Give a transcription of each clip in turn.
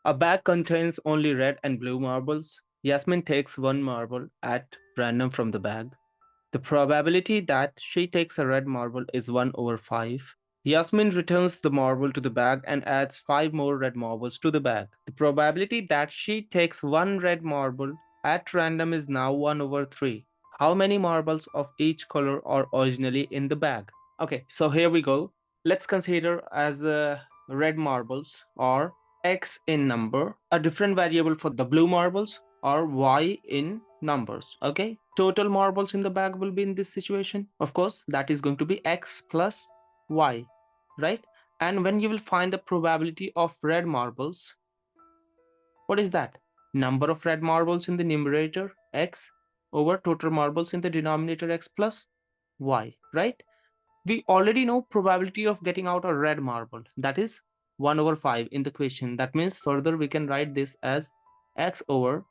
A bag contains only red and blue marbles. Yasmin takes one marble at random from the bag. The probability that she takes a red marble is 1 over 5. Yasmin returns the marble to the bag and adds 5 more red marbles to the bag. The probability that she takes one red marble at random is now 1 over 3. How many marbles of each color are originally in the bag? Okay, so here we go. Let's consider as the red marbles are x in number, a different variable for the blue marbles, or y in numbers. Okay, total marbles in the bag will be in this situation, of course, that is going to be x plus y, right? And when you will find the probability of red marbles, what is that? Number of red marbles in the numerator, x, over total marbles in the denominator, x plus y, right? We already know probability of getting out a red marble, that is 1 over 5 in the question. That means further we can write this as x over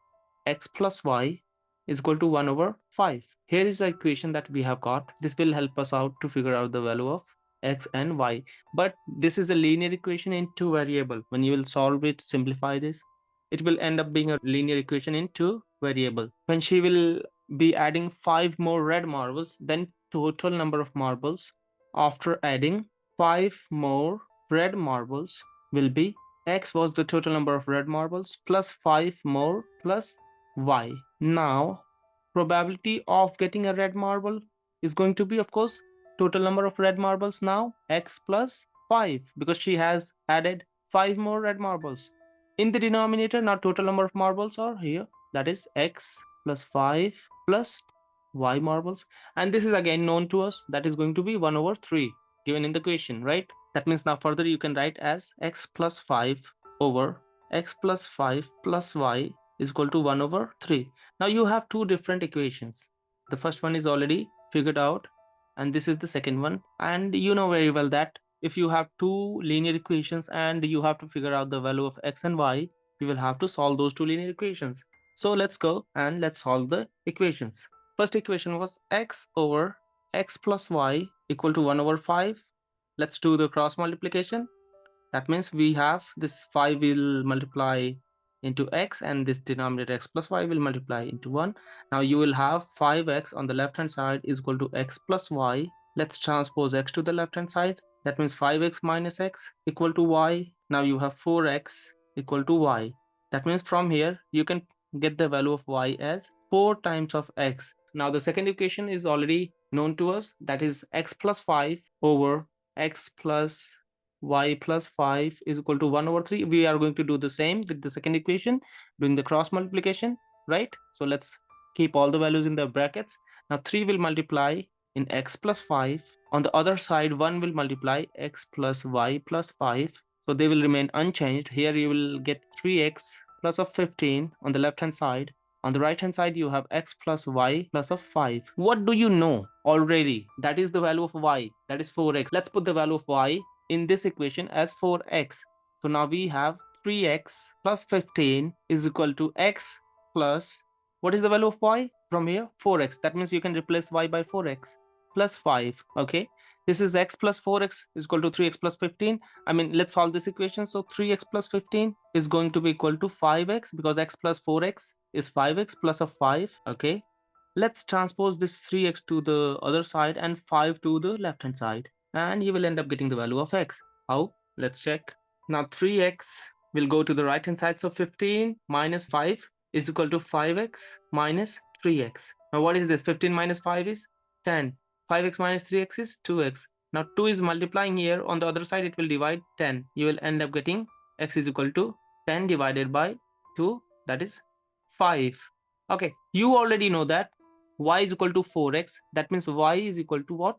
x plus y is equal to 1 over 5. Here is the equation that we have got. This will help us out to figure out the value of x and y. But this is a linear equation in two variable. When you will solve it, simplify this, it will end up being a linear equation in two variable. When she will be adding 5 more red marbles, then total number of marbles after adding 5 more red marbles will be x was the total number of red marbles plus 5 more plus y. Now, probability of getting a red marble is going to be, of course, total number of red marbles now x plus 5 because she has added 5 more red marbles. In the denominator, now total number of marbles are here, that is x plus 5 plus y marbles, and this is again known to us, that is going to be 1 over 3 given in the question, right? That means now further you can write as x plus 5 over x plus 5 plus y is equal to 1 over 3. Now you have two different equations. The first one is already figured out and this is the second one, and you know very well that if you have two linear equations and you have to figure out the value of x and y, you will have to solve those two linear equations. So let's go and let's solve the equations. First equation was x over x plus y equal to 1 over 5. Let's do the cross multiplication. That means we have this 5 will multiply into x and this denominator x plus y will multiply into 1. Now you will have 5x on the left hand side is equal to x plus y. Let's transpose x to the left hand side. That means 5x minus x equal to y. Now you have 4x equal to y. That means from here you can get the value of y as 4 times of x. Now the second equation is already known to us, that is x plus 5 over x plus y plus 5 is equal to 1 over 3. We are going to do the same with the second equation, doing the cross multiplication, right? So let's keep all the values in the brackets. Now 3 will multiply in x plus 5. On the other side, 1 will multiply x plus y plus 5. So they will remain unchanged. Here you will get 3x plus of 15 on the left hand side. On the right hand side, you have x plus y plus of 5. What do you know already? That is the value of y, that is 4x. Let's put the value of y in this equation as 4x. So now we have 3x plus 15 is equal to x plus, what is the value of y from here? 4x. That means you can replace y by 4x plus 5. Okay, this is x plus 4x is equal to 3x plus 15. I mean, let's solve this equation. So 3x plus 15 is going to be equal to 5x because x plus 4x is 5x plus of 5. Okay, let's transpose this 3x to the other side and 5 to the left hand side, and you will end up getting the value of x. How? Let's check. Now 3x will go to the right hand side, so 15 minus 5 is equal to 5x minus 3x. Now what is this? 15 minus 5 is 10. 5x minus 3x is 2x. Now 2 is multiplying here, on the other side it will divide 10. You will end up getting x is equal to 10 divided by 2, that is 5. Okay, you already know that y is equal to 4x. That means y is equal to what?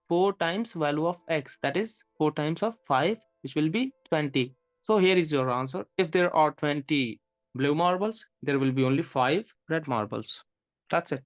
4 times value of x, that is 4 times of 5, which will be 20. So here is your answer. If there are 20 blue marbles, there will be only 5 red marbles. That's it.